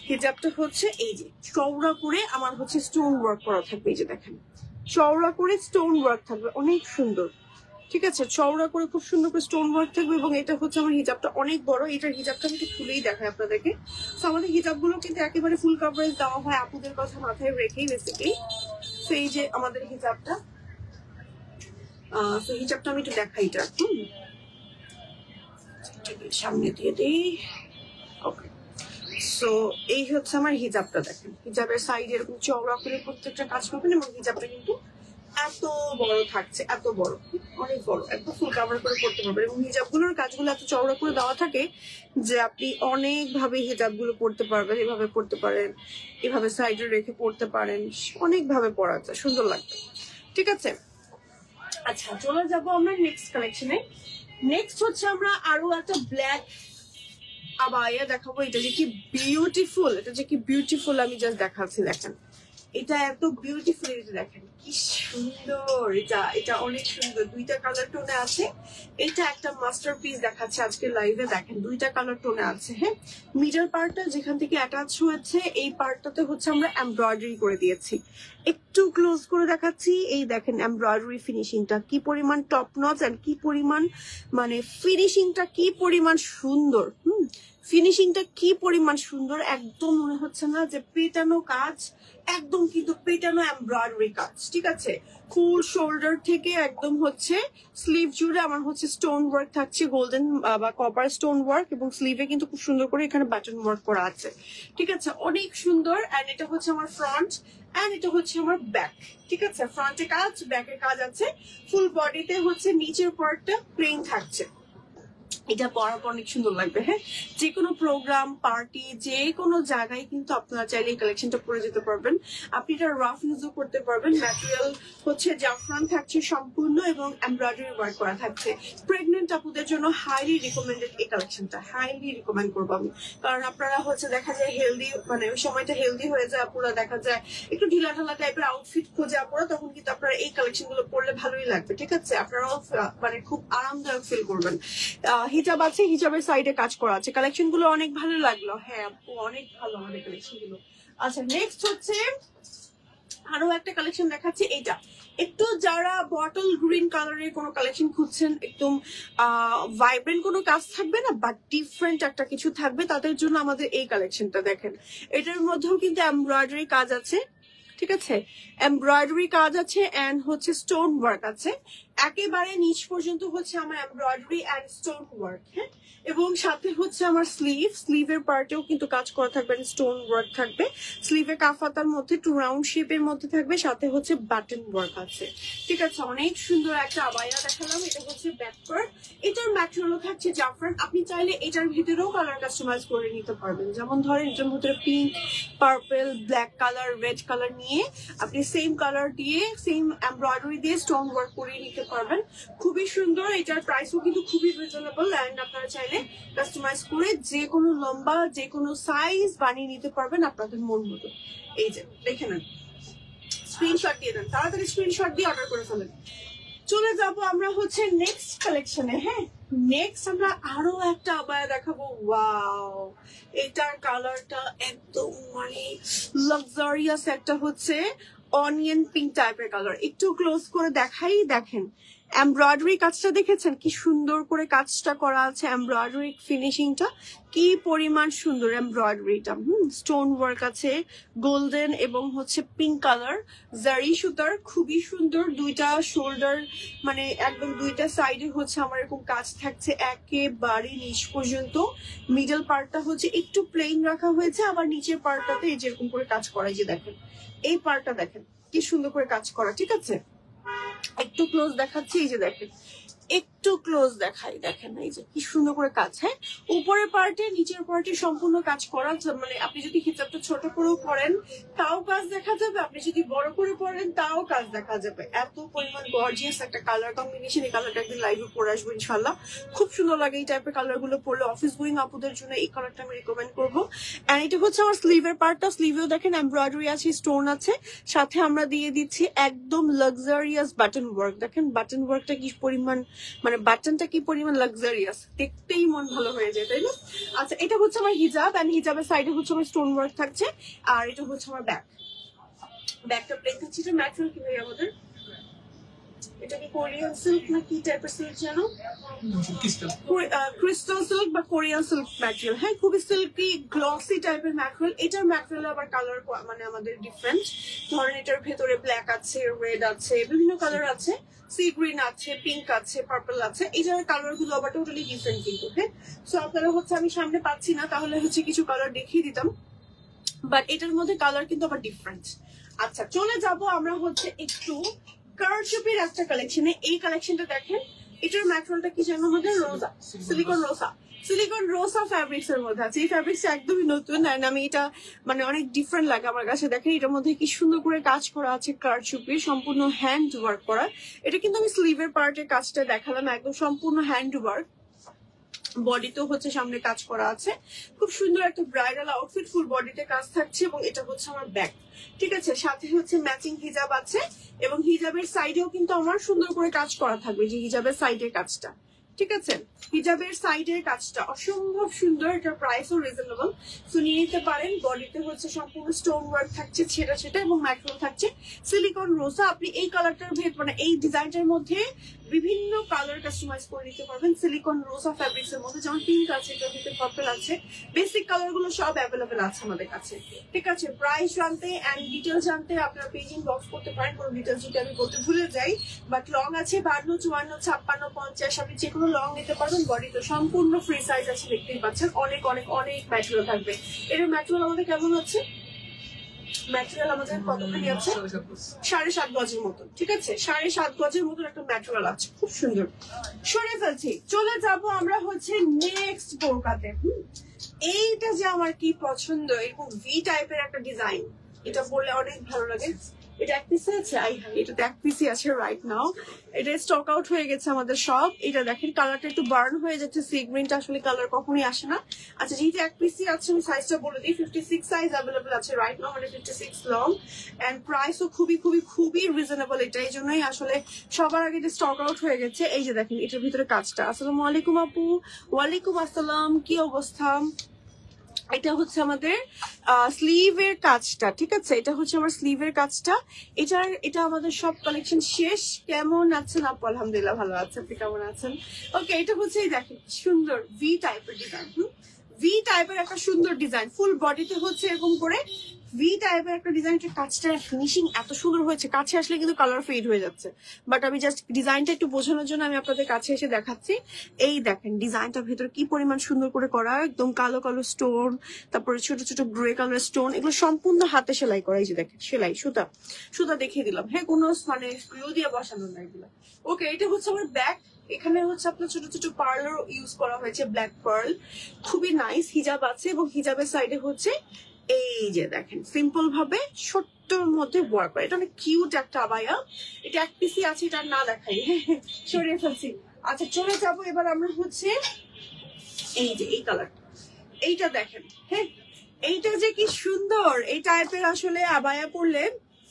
হিজাবটা হচ্ছে এই যে চওড়া করে আমার হচ্ছে স্টোন ওয়ার্ক করা থাকবে। এই যে দেখেন, চওড়া করে স্টোন ওয়ার্ক থাকবে, অনেক সুন্দর, ঠিক আছে? চওড়া করে খুব সুন্দর করে স্টোন ওয়ার্ক থাকবে। এবং এটা হচ্ছে আমার হিজাবটা অনেক বড়। এটার হিজাবটা আমি একটু খুলেই দেখাই আপনাদেরকে। তো আমাদের হিজাবগুলো কিন্তু একেবারে ফুল কভারেজ দেওয়া হয় আপুদের কথা মাথায় রেখেই বেসিক্যালি। তো এই যে আমাদের হিজাবটা, তো হিজাবটা আমি একটু দেখাই। এটা সামনে দিয়ে দিই। ওকে, সো এই হচ্ছে আমার হিজাবটা। দেখেন, হিজাবের সাইড এরকম চওড়া করে প্রত্যেকটা কাজ করবেন এবং হিজাবটা কিন্তু এত বড় থাকছে, এত বড়, অনেক বড়, একদম ফুল কভার করে করতে পারবেন। এবং হিজাবগুলোর কাজগুলো এত চওড়া করে দেওয়া থাকে যে আপনি অনেক ভাবে হিজাবগুলো পড়তে পারবেন। এভাবে পড়তে পারেন, এভাবে সাইডে রেখে পড়তে পারেন, অনেক ভাবে পরা যায়, সুন্দর লাগবে, ঠিক আছে? আচ্ছা, চলে যাবো আমরা নেক্সট কালেকশনে। নেক্সট হচ্ছে আমরা আরো একটা ব্ল্যাক আবায়া দেখাবো। এটা যে কি বিউটিফুল, এটা যে কি বিউটিফুল আমি জাস্ট দেখাচ্ছি। দেখেন, এটা এত বিউটিফুল, এটা দেখেন কি সুন্দর। এটা অনেক সুন্দর, দুইটা কালার টোনে আছে। এটা একটা মাস্টারপিস দেখাচ্ছে আজকে লাইভে। দেখেন, দুইটা কালার টোনে আছে। হ্যাঁ, মিডল পার্টটা যেখান থেকে অ্যাটাচ হয়েছে, এই পার্টটাতে হচ্ছে আমরা এমব্রয়ডারি করে দিয়েছি। একটু ক্লোজ করে দেখাচ্ছি। এই দেখেন এমব্রয়ডারি ফিনিশিংটা কি পরিমাণ টপ নচ, আর কি পরিমাণ মানে ফিনিশিংটা কি পরিমাণ সুন্দর। ফিনিশিংটা কি পরিমাণ সুন্দর, একদম মনে হচ্ছে না যে পেটানো কাজ, একদম কিন্তু পেটানো এমব্রয়ডারি কাজ, ঠিক আছে? ফুল শোল্ডার থেকে একদম হচ্ছে স্লিভ জুড়ে আমার হচ্ছে স্টোন ওয়ার্ক থাকছে, গোল্ডেন বা কপার স্টোন ওয়ার্ক। এবং স্লিভে কিন্তু খুব সুন্দর করে এখানে বাটন ওয়ার্ক করা আছে, ঠিক আছে? অনেক সুন্দর। এন্ড এটা হচ্ছে আমার ফ্রন্ট, এন্ড এটা হচ্ছে আমার ব্যাক, ঠিক আছে? ফ্রন্টে কাজ, ব্যাকের কাজ আছে। ফুল বডিতে হচ্ছে নিচের পার্টটা প্লেন থাকছে, এটা পরার পর অনেক সুন্দর লাগবে। হ্যাঁ, যে কোনো প্রোগ্রাম পার্টি যে কোনো জায়গায় কিন্তু আপনারা চাইলে এই কালেকশনটা পরে যেতে পারবেন। আপনি এটা রাফ ইউজও করতে পারবেন। ম্যাটেরিয়াল হচ্ছে জাফরান থাকছে সম্পূর্ণ এবং এমব্রয়ডারি ওয়ার্ক করা থাকছে। প্রেগনেন্ট আপুদের জন্য হাইলি রিকমেন্ডেড এই কালেকশনটা, হাইলি রিকমেন্ড করবো আমি। কারণ আপনারা হচ্ছে দেখা যায় হেলদি, মানে ওই সময়টা হেলদি হয়ে যায় আপুরা, দেখা যায় একটু ঢিলা ঢালা টাইপের আউটফিট খোঁজে আপুরা, তখন কিন্তু আপনারা এই কালেকশন গুলো পরলে ভালোই লাগবে। ঠিক আছে, আপনারাও মানে খুব আরামদায়ক ফিল করবেন। হিজাব আছে, হিজাবের সাইডে কাজ করা আছে। কালেকশন গুলো অনেক ভালো লাগলো। হ্যাঁ আপু, অনেক ভালো আমাদের কালেকশন গুলো। আচ্ছা, নেক্সট হচ্ছে আরো একটা কালেকশন দেখাচ্ছি। এইটা একটু যারা বটল গ্রিন কালারের কোনো কালেকশন খুঁজছেন, একদম ভাইব্রেন্ট কোনো কাজ থাকবে না, বাট ডিফারেন্ট একটা কিছু থাকবে, তাদের জন্য আমাদের এই কালেকশনটা দেখেন। এটার মধ্যেও কিন্তু এমব্রয়ডারি কাজ আছে। ঠিক আছে, এমব্রয়ডারি কাজ আছে এন্ড হচ্ছে স্টোন ওয়ার্ক আছে। একেবারে নিচ পর্যন্ত হচ্ছে আমার এমব্রয়ডারি এন্ড স্টোন ওয়ার্ক। হ্যাঁ, এবং সাথে হচ্ছে আমার স্লিভের পার্টেও কিন্তু কাজ করা থাকবে, স্টোন ওয়ার্ক থাকবে। স্লিভে কাফাতার মধ্যে একটু রাউন্ড শেপের মধ্যে থাকবে, সাথে হচ্ছে বাটন ওয়ার্ক আছে। ঠিক আছে, অনেক সুন্দর একটা আবায়া দেখালাম। এটা হচ্ছে ব্যাক পার্ট। এটার ম্যাটেরিয়ালও থাকছে জাফরান। আপনি চাইলে এটার ভিতরেও কালার কাস্টমাইজ করে নিতে পারবেন। যেমন ধরেন এটার ভিতরে pink, purple, black colour, red colour নিয়ে আপনি সেম কালার দিয়ে সেম এমব্রয়ডারি দিয়ে স্টোন ওয়ার্ক করে নিতে পারবেন। খুবই সুন্দর। এটার প্রাইসও কিন্তু খুবই রিজনেবল এন্ড আপনারা চাইলে কাস্টমাইজ করে যে কোনো লম্বা যে কোনো সাইজ বানিয়ে নিতে পারবেন আপনাদের মন মতো। এই যে দেখে নেন, স্ক্রিনশট দিয়ে দেন, তাড়াতাড়ি স্ক্রিনশট দিয়ে অর্ডার করে ফেলেন। চলে যাব আমরা হচ্ছে নেক্সট কালেকশনে। হ্যাঁ, নেক্সট আমরা আরো একটা আবায়া দেখাবো। ওয়াও, এটার কালারটা একদম মানে লাক্সারিয়াস একটা হচ্ছে অনিয়ন পিঙ্ক টাইপের কালার। একটু ক্লোজ করে দেখাই, দেখেন এমব্রয়ডারি কাজটা দেখেছেন কি সুন্দর করে কাজটা করা আছে। এমব্রয়ডারি ফিনিশিংটা কি পরিমাণ সুন্দর, এমব্রয়ডারিটা স্টোন ওয়ার্ক আছে, গোল্ডেন এবং হচ্ছে পিঙ্ক কালার জারি সুতার, খুবই সুন্দর। দুইটা শোল্ডার মানে একদম দুইটা সাইডে হচ্ছে আমার এরকম কাজ থাকছে একেবারে নিচ পর্যন্ত। মিডল পার্টটা হচ্ছে একটু প্লেন রাখা হয়েছে, আবার নিচের পার্টটাতে এই যেরকম করে কাজ করা। যে দেখেন এই পার্টটা দেখেন কি সুন্দর করে কাজ করা। ঠিক আছে, একটু ক্লোজ দেখাচ্ছি, এই যে দেখেন একটু ক্লোজ দেখাই, দেখেন এই যে কি সুন্দর করে কাজ। হ্যাঁ, উপরের পার্টে নিচের পার্টে সম্পূর্ণ কাজ করা। মানে আপনি যদি হিজাবটা ছোট করেও পরেন তাও কাজ দেখা যাবে, আপনি যদি বড় করে পরেন তাও কাজ দেখা যাবে। এত পরিমাণ গর্জিয়াস একটা কালার কম্বিনেশন। এই কালারটা একদিন লাইভে পরে আসবো ইনশাল্লাহ। খুব সুন্দর লাগে এই টাইপের কালার গুলো পরলে। অফিস গোয়িং আপুদের জন্য এই কালারটা আমি রিকমেন্ড করবো। এন্ড এটা হচ্ছে আমার স্লিভের পার্টটা। স্লিভেও দেখেন এমব্রয়ডারি আছে, স্টোন আছে, সাথে আমরা দিয়ে দিচ্ছি একদম লাক্সারিয়াস বাটন ওয়ার্ক। দেখেন বাটন ওয়ার্কটা কি পরিমাণ, মানে বাটনটা কি পরিমাণ লাক্সারিয়াস, দেখতেই মন ভালো হয়ে যায়, তাই না? আচ্ছা, এটা হচ্ছে আমার হিজাব এন্ড হিজাবের সাইডে হচ্ছে আমার স্টোন ওয়ার্ক থাকছে। আর এটা হচ্ছে আমার ব্যাকটা প্লেন থাকছে। এটা ম্যাটেরিয়াল কি ভাই আমাদের? এটা কি কোরিয়ান সিল্ক না কি টাইপের সিল্ক জানো? ক্রিস্টাল সিল্ক বা কোরিয়ান সিল্ক ম্যাটেরিয়াল। হ্যাঁ, খুবই সিল্কি গ্লসি টাইপের ম্যাটেরিয়াল। এটার ম্যাটেরিয়াল আবার কালার মানে আমাদের ডিফারেন্ট। ধরেন এটার ভেতরে ব্ল্যাক আছে, রেড আছে, বিভিন্ন কালার আছে, সি গ্রিন আছে, পিঙ্ক আছে, পার্পল আছে। এটার কালার গুলো আবার টোটালি ডিফারেন্ট কিন্তু। হ্যাঁ, সো আপনারা হচ্ছে আমি সামনে পাচ্ছি না, তাহলে হচ্ছে কিছু কালার দেখিয়ে দিতাম, বাট এটার মধ্যে কালার কিন্তু আবার ডিফারেন্ট। আচ্ছা, চলে যাব আমরা হচ্ছে একটু কারচুপির একটা কালেকশনে। এই কালেকশনটা দেখেন, এটার ম্যাটেরিয়ালটা কি জানো আমাদের? রোজা, সিলিকন রোসা ফ্যাব্রিক্স এর মধ্যে আছে। এই ফ্যাব্রিক্সটা একদমই নতুন এন্ড আমি এটা মানে অনেক ডিফারেন্ট লাগে আমার কাছে। দেখেন এটার মধ্যে কি সুন্দর করে কাজ করা আছে, কারচুপির সম্পূর্ণ হ্যান্ড ওয়ার্ক করা। এটা কিন্তু আমি স্লিভের পার্টের কাজটা দেখালাম, একদম সম্পূর্ণ হ্যান্ড ওয়ার্ক। বডিতেও হচ্ছে সামনে কাজ করা আছে। খুব সুন্দর একটা ব্রাইডাল আউটফিট, ফুল বডিতে কাজ থাকছে এবং এটা হচ্ছে আমার ব্যাক। ঠিক আছে, সাথে হচ্ছে ম্যাচিং হিজাব আছে এবং হিজাবের সাইডেও কিন্তু আমার সুন্দর করে কাজ করা থাকবে, যে হিজাবের সাইডের কাজটা। ঠিক আছে, হিজাবের সাইডের কাজটা অসম্ভব সুন্দর। এটার প্রাইসও রিজনেবল, সো নিয়ে নিতে পারেন। বডিতে হচ্ছে সম্পূর্ণ স্টোন ওয়ার্ক থাকছে, ছেটা এবং ম্যাটেরিয়াল থাকছে সিলিকন রোসা। আপনি এই কালারটার মানে এই ডিজাইনটার মধ্যে বিভিন্ন কালার কাস্টমাইজ করে নিতে পারবেন সিলিকন রোসা ফ্যাব্রিক্স এর মধ্যে। যেমন পিঙ্ক আছে, এটার ভিতরে পার্পল আছে, বেসিক কালার গুলো সব অ্যাভেলেবেল আছে আমাদের কাছে। ঠিক আছে, প্রাইস জানতে এন্ড ডিটেলস জানতে আপনারা পেজিং বক্স করতে পারেন। কোনো ডিটেলস যদি আমি বলতে ভুলে যাই, বাট লং আছে 52, 54, 56, 50, আপনি যে কোনো লং নিতে পারবেন। বডি তো সম্পূর্ণ ফ্রি সাইজ আছে, দেখতেই পাচ্ছেন। অনেক অনেক অনেক ম্যাটেরিয়াল থাকবে। এর ম্যাটেরিয়াল আমাদের কেমন হচ্ছে? ম্যাটেরিয়াল আমাদের কতখানি আছে? 7.5 গজের মতো, ঠিক আছে? 7.5 গজের মতো একটা ম্যাটেরিয়াল আছে, খুব সুন্দর। সরিয়ে ফেলছি, চলে যাব আমরা হচ্ছে নেক্সট বোরকাতে। এইটা যে আমার কি পছন্দ, এরকম ভি টাইপের একটা ডিজাইন, এটা পরলে অনেক ভালো লাগে। এটা এক পিসে আছে, এটা এক পিসে আছে রাইট নাও। এটা স্টক আউট হয়ে গেছে আমাদের সব। এটা দেখেন কালারটা একটু বার্ন হয়ে যাচ্ছে, সি গ্রিনটা আসলে কালার কখনই আসে না। আচ্ছা, যেহেতু এক পিসি আছে আমি সাইজটা বলে দিই, 56 সাইজ অ্যাভেলেবল আছে রাইট নাও, মানে 56 লং, এন্ড প্রাইসও খুবই খুবই খুবই রিজনেবল। এটা এই জন্যই আসলে সবার আগে এটা স্টক আউট হয়ে গেছে। এই যে দেখেন এটার ভিতরে কাজটা। আসসালামু আলাইকুম আপু। ওয়ালাইকুম আসসালাম, কি অবস্থা? এটা হচ্ছে আমাদের স্লিভের কাজটা, ঠিক আছে? এটা হচ্ছে আমার স্লিভের কাজটা। এটা আমাদের সব কালেকশন শেষ। কেমন আছেন আপু? আলহামদুলিল্লাহ ভালো আছে, আপনি কেমন আছেন? ওকে, এটা হচ্ছে এই দেখেন সুন্দর ভি টাইপের ডিজাইন, ভি টাইপের একটা সুন্দর ডিজাইন, ফুল বডিতে হচ্ছে এরকম করে ভি টাইপের একটা ডিজাইন। কাজটার ফিনিশিং এত সুন্দর হয়েছে, কাছে আসলে কিন্তু কালার ফেড হয়ে যাচ্ছে, বাট আমি জাস্ট ডিজাইনটা একটু বোঝানোর জন্য আমি আপনাদের কাছে এসে দেখাচ্ছি। এই দেখেন ডিজাইনটার ভেতরে কি পরিমাণ সুন্দর করে করা, একদম কালো কালো স্টোন, তারপরে ছোট ছোট গ্রে কালার স্টোন, এগুলো সম্পূর্ণ হাতে সেলাই করা। এই যে দেখেন সেলাই, সুতা সুতা দেখিয়ে দিলাম, হ্যাঁ, কোনো মানে গ্লু দিয়ে বসানো না এগুলো। ওকে, এটা হচ্ছে আমার ব্যাক। এখানে হচ্ছে আপনার ছোট ছোট পার্লার ইউজ করা হয়েছে, ব্ল্যাক পার্ল, খুবই নাইস। হিজাব আছে এবং হিজাবের সাইডে হচ্ছে এই যে দেখেন সিম্পল ভাবে ছোট্টর মধ্যে ওয়ার্ক করে। এটা অনেক কিউট একটা আবায়া। এটা এক পিসি আছে, এটা না দেখাই, সরিয়ে ফেলছি। আচ্ছা, চলে যাবো এবার আমরা হচ্ছে এই যে এই কালার, এইটা দেখেন, হ্যাঁ, এইটা যে কি সুন্দর। এই টাইপের আসলে আবায়া পরলে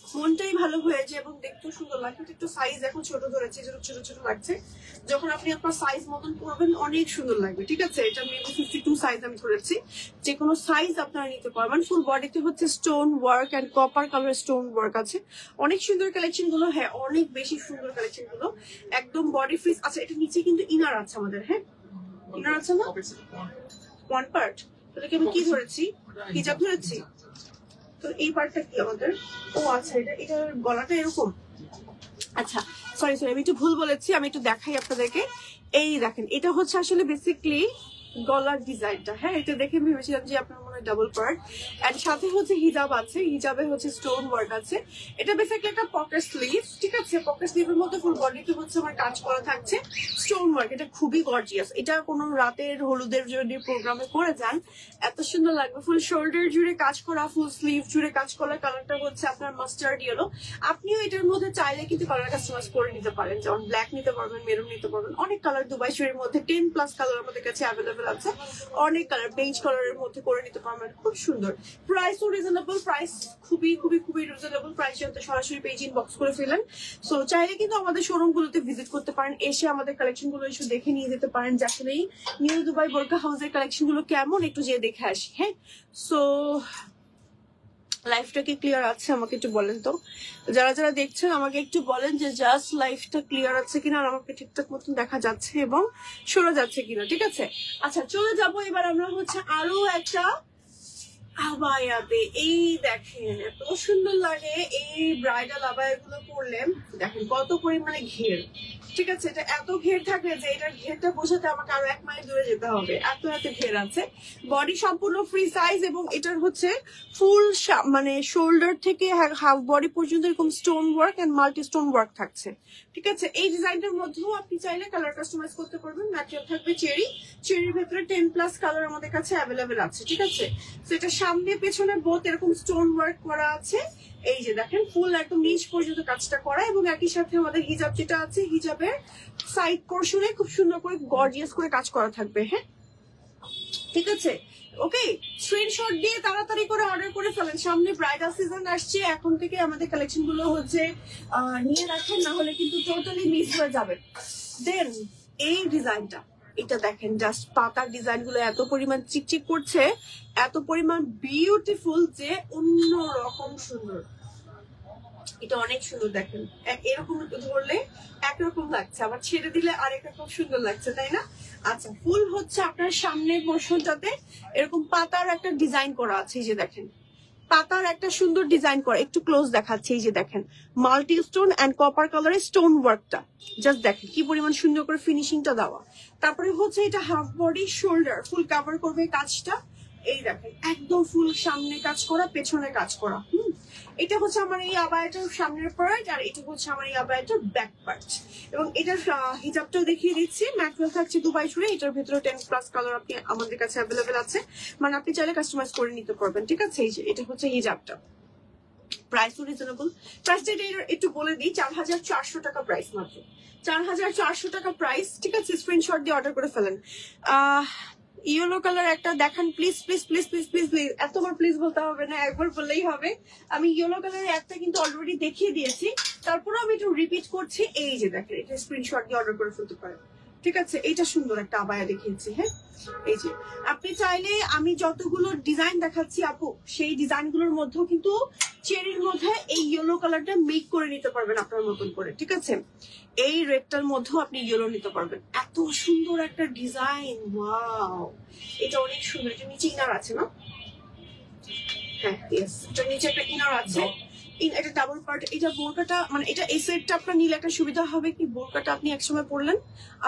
মনটাই ভালো হয়েছে এবং দেখতেও সুন্দর লাগে। একটু সাইজ এখন ছোট ধরেছে, ছোট ছোট লাগছে। যখন আপনি আপনার সাইজ মতন পরবেন অনেক সুন্দর লাগবে, ঠিক আছে? এটা মেবি 52 সাইজ আমি ধরেছি, যে কোনো সাইজ আপনারা নিতে পারবেন। ফুল বডিতে হচ্ছে stone work and copper colour stone work আছে। অনেক সুন্দর কালেকশন গুলো, হ্যাঁ, অনেক বেশি সুন্দর কালেকশন গুলো, একদম বডি ফ্রিজ। আচ্ছা, এটা নিচে কিন্তু ইনার আছে আমাদের, হ্যাঁ, ইনার আছে না, ওয়ান পার্ট। তাহলে আমি কি ধরেছি? হিজাব ধরেছি। তো এই পার্টটা কি আমাদের? ও আচ্ছা, এটার গলাটা এরকম। আচ্ছা, সরি আমি একটু ভুল বলেছি, আমি একটু দেখাই আপনাদেরকে। এই দেখেন এটা হচ্ছে আসলে বেসিক্যালি গলার ডিজাইনটা, হ্যাঁ, এটা দেখে ভেবেছিলাম যে আপনার মনে হয় ডাবল পার্ট, এন্ড সাথে হচ্ছে হিজাব আছে, হিজাবে হচ্ছে স্টোন ওয়ার্ক আছে। এটা বেসিক্যালি একটা পকেট স্লিভ, ঠিক আছে? পকেট স্লিভের মধ্যে ফুল বডিতে হচ্ছে আমার কাজ করা থাকছে স্টোন ওয়ার্ক। এটা খুবই গর্জিয়াস। এটা কোনো রাতের হলুদের যদি প্রোগ্রামে করে যান এত সুন্দর লাগবে। ফুল শোল্ডার জুড়ে কাজ করা, ফুল স্লিভ জুড়ে কাজ করা। কালারটা হচ্ছে আপনার মাস্টার্ড ইয়েলো। আপনিও এটার মধ্যে চাইলে কিন্তু কালার কাস্টমাইজ করে নিতে পারেন, যেমন ব্ল্যাক নিতে পারবেন, মেরুন নিতে পারবেন, অনেক কালার। দুবাই শাড়ির মধ্যে 10+ কালার আমাদের কাছে অ্যাভেলেবেল আছে, অনেক কালার। বেঞ্চ কালারের মধ্যে করে নিতে পারবেন, খুব সুন্দর। প্রাইসও রিজনেবল, প্রাইস খুবই খুবই খুবই রিজনেবল। প্রাইস জানতে সরাসরি পেজ ইনবক্স করে ফেলেন। সো চাইলে কিন্তু আমাদের শোরুম গুলোতে ভিজিট করতে পারেন, এসে আমাদের কালেকশন গুলো এসে দেখে নিয়ে যেতে পারেন। আসলেই নিউ দুবাই বোরকা হাউসের কালেকশন গুলো কেমন একটু যেয়ে দেখে আসি, হ্যাঁ। সো লাইফটা কি ক্লিয়ার আছে আমাকে একটু বলেন তো, যারা যারা দেখছেন আমাকে একটু বলেন যে জাস্ট লাইফটা ক্লিয়ার আছে কিনা, আর আমাকে ঠিকঠাক মতন দেখা যাচ্ছে এবং শোনা যাচ্ছে কিনা, ঠিক আছে? আচ্ছা, চলে যাবো এবার আমরা হচ্ছে আরো একটা আবায়াতে। এই দেখেন এত সুন্দর লাগে এই ব্রাইডাল আবায়া গুলো পরলে। দেখেন কত পরিমাণে ঘের, ঠিক আছে? এটা এত ঘের থাকে যে এটার ঘেরটা বোঝাতে আমাকে আরো 1 মাইল দূরে যেতে হবে, এত ঘের আছে। বডি সম্পূর্ণ ফ্রি সাইজ এবং এটার হচ্ছে ফুল মানে শোল্ডার থেকে হাফ বডি পর্যন্ত এরকম stone work and multi stone work থাকছে, ঠিক আছে? এই ডিজাইনটার মধ্যেও আপনি চাইলে কালার কাস্টমাইজ করতে পারবেন। ম্যাটেরিয়াল থাকবে চেরির ভেতরে 10+ কালার আমাদের কাছে অ্যাভেলেবেল আছে, ঠিক আছে? তো এটা সামনে পেছনে বোথ এরকম স্টোন ওয়ার্ক করা আছে। এই যে দেখেন ফুল একদম নিচ পর্যন্ত কাজটা করা, এবং একই সাথে আমাদের হিজাব যেটা আছে, হিজাবের সাইড পোরশনে খুব সুন্দর করে গর্জিয়াস করে কাজ করা থাকবে, হ্যাঁ, ঠিক আছে? ওকে, স্ক্রিনশট দিয়ে তাড়াতাড়ি করে অর্ডার করে ফেলেন। সামনে ব্রাইডাল সিজন আসছে, এখন থেকে আমাদের কালেকশন গুলো হচ্ছে নিয়ে রাখেন, না হলে কিন্তু টোটালি মিস হয়ে যাবে। দেন এই ডিজাইনটা, এটা দেখেন জাস্ট পাতার ডিজাইন গুলো এত পরিমাণ চিকচিক করছে, এত পরিমাণ বিউটিফুল যে অন্য রকম সুন্দর। এটা অনেক সুন্দর, দেখেন এরকম ধরলে একরকম লাগছে, আবার ছেড়ে দিলে আরেক রকম সুন্দর লাগছে, তাই না? আচ্ছা, ফুল হচ্ছে আপনার সামনের পোরশনটাতে এরকম পাতার একটা ডিজাইন করা আছে। এই যে দেখেন পাতার একটা সুন্দর ডিজাইন করা, একটু ক্লোজ দেখাচ্ছে। এই যে দেখেন মাল্টি স্টোন এন্ড কপার কালারের স্টোন ওয়ার্কটা, জাস্ট দেখেন কি পরিমাণ সুন্দর করে ফিনিশিংটা দেওয়া। তারপরে হচ্ছে এটা half body shoulder full cover করবে কাজটা। এই দেখেন একদম ফুল সামনে কাজ করা, পেছনে কাজ করা, এটা হচ্ছে আমার এই আবায়াটার সামনের পার্ট, আর এটা হচ্ছে আমার এই আবায়াটার ব্যাক পার্ট। এবং এটার হিজাবটাও দেখিয়ে দিচ্ছি, ম্যাটেরিয়াল থাকছে দুবাই জুড়ে। এটার ভেতরে 10+ কালার আপনি আমাদের কাছে অ্যাভেলেবেল আছে, মানে আপনি চাইলে কাস্টমাইজ করে নিতে পারবেন। ঠিক আছে, এই যে এটা হচ্ছে হিজাবটা। প্রাইসও রিজনেবল, প্রাইসটা একটু বলে দিই, 4400 টাকা প্রাইস, মাত্র 4400 টাকা প্রাইস। ঠিক আছে, স্ক্রিনশট দিয়ে অর্ডার করে ফেলেন। ইয়েলো কালার একটা দেখান please please please please please please, এতবার প্লিজ বলতে হবে না, একবার বললেই হবে। আমি ইয়েলো কালারের একটা কিন্তু অলরেডি দেখিয়ে দিয়েছি, তারপরে আমি একটু রিপিট করছি। এই যে দেখেন, এটা স্ক্রিনশট দিয়ে অর্ডার করে ফেলতে পারেন। ঠিক আছে, এইটা সুন্দর একটা আবায়া দেখিয়েছি। হ্যাঁ, এই যে আপনি চাইলে আমি যতগুলো ডিজাইন দেখাচ্ছি আপু, সেই ডিজাইন গুলোর মধ্যেও কিন্তু চেরির মধ্যে এই ইয়েলো কালারটা মেক করে নিতে পারবেন আপনার মতন করে। ঠিক আছে, এই রেডটার মধ্যেও আপনি ইয়েলো নিতে পারবেন। এত সুন্দর একটা ডিজাইন, ওয়াও, এটা অনেক সুন্দর। এটা নিচে ইনার আছে না? হ্যাঁ, ইয়েস, এটা নিচে একটা ইনার আছে। এটা ডাবল পার্ট। এটা বোরকাটা মানে এটা এই সেটটা আপনার নিলে একটা সুবিধা হবে কি, বোরকাটা আপনি এক সময় পরলেন,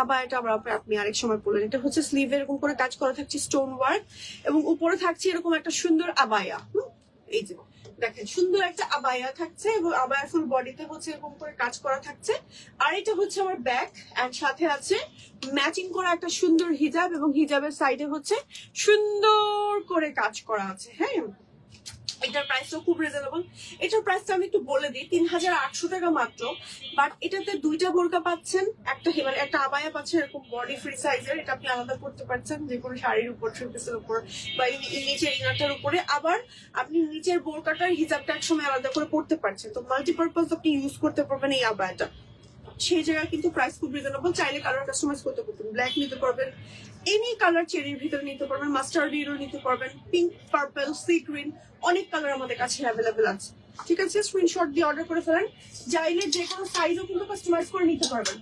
আবার এটা আবার আপনি আরেক সময় পরলেন। এটা হচ্ছে স্লিভে এরকম করে কাজ করা থাকছে স্টোন ওয়ার্ক, এবং উপরে থাকছে এরকম একটা সুন্দর আবায়া। এই যে দেখেন, সুন্দর একটা আবায়া থাকছে, এবং আবায়া ফুল বডিতে হচ্ছে এরকম করে কাজ করা থাকছে। আর এটা হচ্ছে আমার ব্যাক, এন্ড সাথে আছে ম্যাচিং করা একটা সুন্দর হিজাব, এবং হিজাবের সাইডে হচ্ছে সুন্দর করে কাজ করা আছে। হ্যাঁ, এটার প্রাইসটাও খুব রিজনেবল। এটার প্রাইসটা আমি একটু বলে দিই, 3800 টাকা মাত্র। বাট এটাতে দুইটা বোরকা পাচ্ছেন, একটা মানে একটা আবায়া পাচ্ছেন এরকম বডি ফ্রি সাইজের। এটা আপনি আলাদা করতে পারছেন যে কোনো শাড়ির উপর, থ্রি পিসের উপর, বা নিচের ইনারটার উপরে। আবার আপনি নিচের বোরকাটার হিজাবটা এক সময় আলাদা করে পড়তে পারছেন। তো মাল্টিপারপাস আপনি ইউজ করতে পারবেন এই আবায়াটা। সেই জায়গায় কিন্তু প্রাইস খুব রিজনেবল। চাইলে কালার কাস্টমাইজ করতে পারবেন, ব্ল্যাক নিতে পারবেন, এনি কালার চেরির ভিতরে নিতে পারবেন, মাস্টার্ড ইয়েলো নিতে পারবেন, পিঙ্ক, পার্পল, সি গ্রিন, অনেক কালার আমাদের কাছে অ্যাভেলেবেল আছে। ঠিক আছে, স্ক্রিনশট দিয়ে অর্ডার করে ফেলেন। চাইলে যে কোনো সাইজও কিন্তু কাস্টমাইজ করে নিতে পারবেন।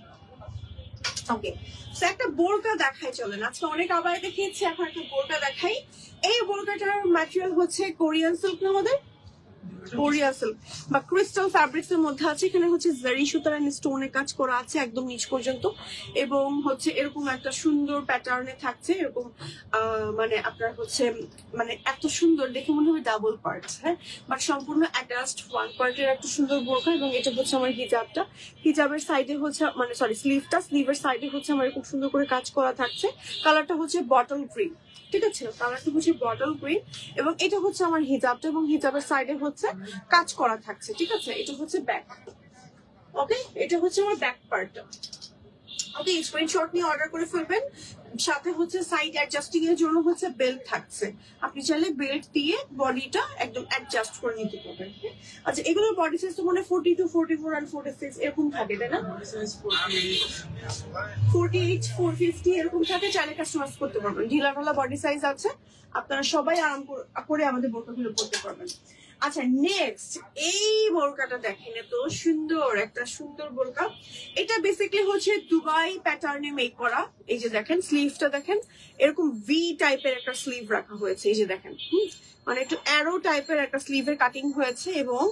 ওকে, তো একটা বোরকা দেখাই, চলেন। আজকে অনেক আবায়া দেখিয়েছি, এখন একটা বোরকা দেখাই। এই বোরকাটার ম্যাটেরিয়াল হচ্ছে কোরিয়ান সিল্ক না, আমাদের কোরিয়া সিল্ক বা ক্রিস্টাল ফ্যাব্রিক্স এর মধ্যে আছে। এখানে হচ্ছে জারি সুতার এন্ড স্টোনের কাজ করা আছে একদম নিচ পর্যন্ত, এবং হচ্ছে এরকম একটা সুন্দর প্যাটার্নে থাকছে এরকম। মানে আপনার হচ্ছে মানে এত সুন্দর দেখে মনে হবে ডাবল পার্টস। হ্যাঁ, বাট সম্পূর্ণ অ্যাটাচড ওয়ান পার্টের একটা সুন্দর বোরকা। এবং এটা হচ্ছে আমার হিজাবটা, হিজাবের সাইডে হচ্ছে মানে সরি স্লিভটা, স্লিভের সাইডে হচ্ছে আমার এরকম সুন্দর করে কাজ করা থাকছে। কালারটা হচ্ছে বটল গ্রিন। ঠিক আছে, কালারটা হচ্ছে বটল গ্রিন, এবং এটা হচ্ছে আমার হিজাবটা, এবং হিজাবের সাইডে হচ্ছে কাজ করা থাকছে। ঠিক আছে, এটা হচ্ছে ব্যাক। ওকে, এটা হচ্ছে আমার ব্যাক পার্টটা। ওকে, স্ক্রিনশট নিয়ে অর্ডার করে ফেলবেন। সাথে হচ্ছে সাইড অ্যাডজাস্টিং এর জন্য হচ্ছে বেল্ট থাকছে, আপনি চাইলে বেল্ট দিয়ে বডিটা একদম অ্যাডজাস্ট করে নিতে পারবেন। আচ্ছা, এগুলোর বডি সাইজ তো মানে 42, 44 আর 46 এরকম থাকে, তাই না? 48, 450 এরকম থাকে, চাইলে কাস্টমাইজ করতে পারবেন। ঢিলা ঢালা বডি সাইজ আছে, আপনারা সবাই আরাম করে আমাদের বোরকাগুলো পরতে পারবেন। আচ্ছা, নেক্সট এই বোরকাটা দেখেন, এত সুন্দর একটা সুন্দর বোরকা। এটা বেসিক্যালি হচ্ছে দুবাই প্যাটার্নে মেক করা। এই যে দেখেন, স্লিভটা দেখেন, এরকম ভি টাইপের একটা স্লিভ রাখা হয়েছে। এই যে দেখেন, মানে একটু অ্যারো টাইপের একটা স্লিভের কাটিং হয়েছে, এবং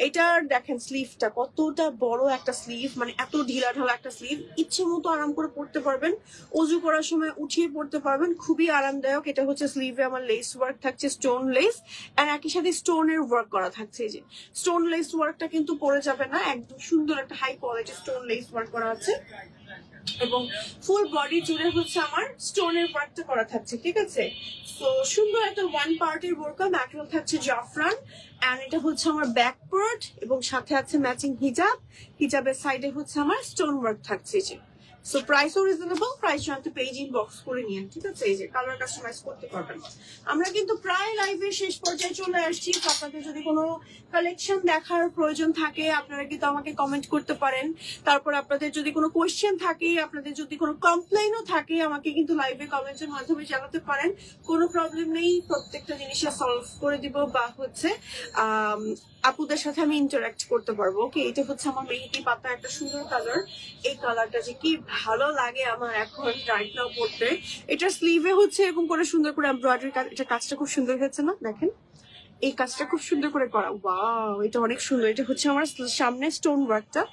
এটার দেখেন স্লিভটা কতটা বড় একটা স্লিভ, মানে এত ঢিলা ঢালা একটা স্লিভ। ইচ্ছে মতো আরাম করে পড়তে পারবেন, অজু করার সময় উঠিয়ে পড়তে পারবেন, খুবই আরামদায়ক। এটা হচ্ছে স্লিভে আমার লেস ওয়ার্ক থাকছে, স্টোন লেস, আর একই সাথে স্টোনের ওয়ার্ক করা থাকছে। এই যে স্টোন লেস ওয়ার্কটা কিন্তু পড়ে যাবে না, একদম সুন্দর একটা high quality stone lace work করা আছে, এবং ফুল বডি জুড়ে হচ্ছে আমার স্টোনের ওয়ার্কটা করা থাকছে। ঠিক আছে, তো সুন্দর একটা ওয়ান পার্টের বোরকা, ম্যাটেরিয়াল থাকছে জাফরান, এন্ড এটা হচ্ছে আমার ব্যাক পার্ট, এবং সাথে আছে ম্যাচিং হিজাব। হিজাবের সাইডে হচ্ছে আমার স্টোন ওয়ার্ক থাকছে। যে সো প্রাইসও রিজনেবল, প্রাইস জানতে পেজ ইনবক্স করে নিন। ঠিক আছে, এই যে কালার কাস্টমাইজ করতে পারবেন। আমরা কিন্তু প্রায় লাইভের শেষ পর্যায়ে চলে আসছি। আপনাদের যদি কোনো কালেকশন দেখার প্রয়োজন থাকে, আপনারা কিন্তু আমাকে কমেন্ট করতে পারেন। তারপর আপনাদের যদি কোনো কোয়েশ্চেন থাকে, আপনাদের যদি কোনো কমপ্লেইনও থাকে, আমাকে কিন্তু লাইভে কমেন্টের মাধ্যমে জানাতে পারেন। কোনো প্রবলেম নেই, প্রত্যেকটা জিনিসটা সলভ করে দিব, বা হচ্ছে আপুদের সাথে আমি ইন্টারাক্ট করতে পারবো। ওকে, এটা হচ্ছে আমার মেহেদি পাতা একটা সুন্দর কালার। এই কালারটা যে কি ভালো লাগে আমার এখন রাইট নাও পড়তে। এটা স্লিভে হচ্ছে এরকম করে সুন্দর করে এমব্রয়ডারি কাজ, এটা কাজটা খুব সুন্দর হয়েছে না? দেখেন, এই কাজটা খুব সুন্দর করে করা, ওয়াও, এটা অনেক সুন্দর। এটা হচ্ছে আমার সামনে স্টোন ওয়ার্কটা,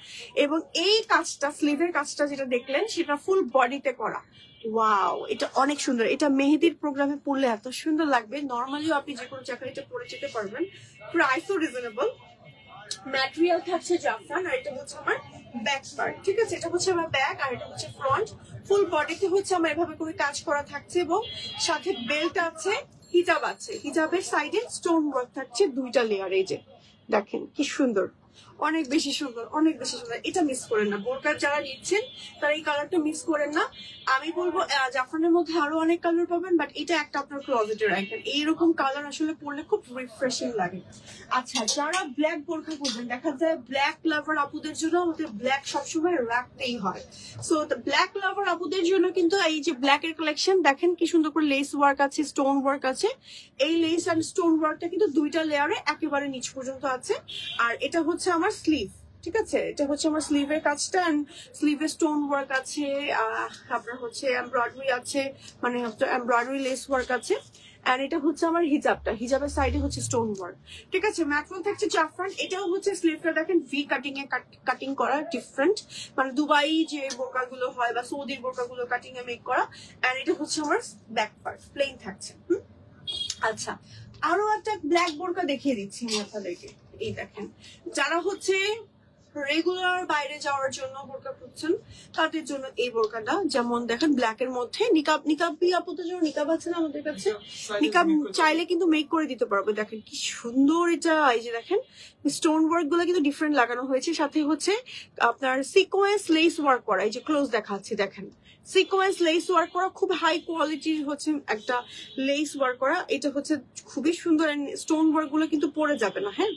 এবং এই কাজটা স্লিভের কাজটা যেটা দেখলেন সেটা ফুল বডিতে করা। ওয়াও, এটা অনেক সুন্দর। এটা মেহেদির প্রোগ্রামে পড়লে এত সুন্দর লাগবে। নর্মালিও আপনি যে কোনো চাকরিটা পরে যেতে পারবেন। প্রাইসও রিজনেবল, ম্যাটেরিয়াল থাকছে জাফরান, আর এটা হচ্ছে আমার ব্যাক পার্ট, ঠিক আছে? এটা হচ্ছে আমার ব্যাক আর এটা হচ্ছে ফ্রন্ট। ফুল বডিতে হচ্ছে আমার এভাবে করে কাজ করা থাকছে এবং সাথে বেল্ট আছে, হিজাব আছে, হিজাবের সাইডে স্টোন ওয়ার্ক থাকছে 2টা লেয়ার। এই যে দেখেন কি সুন্দর, অনেক বেশি সুন্দর, অনেক বেশি সুন্দর। এটা মিস করেন না, বোরকার যারা নিচ্ছেন তারা এই কালারটা মিস করেন না। আমি বলবো জাফরানের মধ্যে আরো অনেক কালার পাবেন, বাট এটা একটা আপনার ক্লোজেটে রাখবেন। এইরকম কালার আসলে পরলে খুব রিফ্রেশিং লাগে। আচ্ছা, যারা ব্ল্যাক বোরকা করবেন, দেখা যায় ব্ল্যাক লাভার আপুদের জন্য আমাদের ব্ল্যাক সবসময় রাখতেই হয়। সো ব্ল্যাক লাভার আপুদের জন্য কিন্তু এই যে ব্ল্যাক এর কালেকশন দেখেন কি সুন্দর করে লেস ওয়ার্ক আছে, স্টোন ওয়ার্ক আছে। এই লেস অ্যান্ড স্টোন ওয়ার্কটা কিন্তু 2টা লেয়ারে একেবারে নিচ পর্যন্ত আছে। আর এটা হচ্ছে আমার স্লিভ, ঠিক আছে? এটা হচ্ছে আমার স্লিভের কাজটা, স্লিভে স্টোন ওয়ার্ক আছে, আপনার হচ্ছে এমব্রয়ডারি আছে, মানে এমব্রয়ডারি লেস ওয়ার্ক আছে। এন্ড এটা হচ্ছে আমার হিজাবটা, হিজাবের সাইডে হচ্ছে স্টোন ওয়ার্ক, ঠিক আছে? ম্যাটেরিয়াল থাকছে জাফরান। এটাও হচ্ছে স্লিভটা দেখেন ভি কাটিং এ কাটিং করা, ডিফারেন্ট, মানে দুবাই যে বোরকা গুলো হয় বা সৌদির বোরকা গুলো কাটিং এ মেক করা। এন্ড এটা হচ্ছে আমার ব্যাক পার্ট, প্লেন থাকছে। আচ্ছা, আরো একটা ব্ল্যাক বোরকা দেখিয়ে দিচ্ছি আমি আপনাদেরকে। এই দেখেন, যারা হচ্ছে রেগুলার বাইরে যাওয়ার জন্য বোরকা খুঁজছেন তাদের জন্য এই বোরকাটা। যেমন দেখেন ব্ল্যাক এর মধ্যে নিকাব, নিকাব আপুদের জন্য নিকাব আছে না আমাদের কাছে, নিকাব চাইলে কিন্তু মেক করে দিতে পারবো। দেখেন কি সুন্দর এটা, এই যে দেখেন স্টোন ওয়ার্ক গুলো কিন্তু ডিফারেন্ট লাগানো হয়েছে, সাথে হচ্ছে আপনার সিকোয়েন্স লেস ওয়ার্ক করা। এই যে ক্লোজ দেখাচ্ছি, দেখেন সিকোয়েন্স লেস ওয়ার্ক করা, খুব হাই কোয়ালিটির হচ্ছে একটা লেস ওয়ার্ক করা। এটা হচ্ছে খুবই সুন্দর, স্টোন ওয়ার্ক গুলো কিন্তু পড়ে যাবে না, হ্যাঁ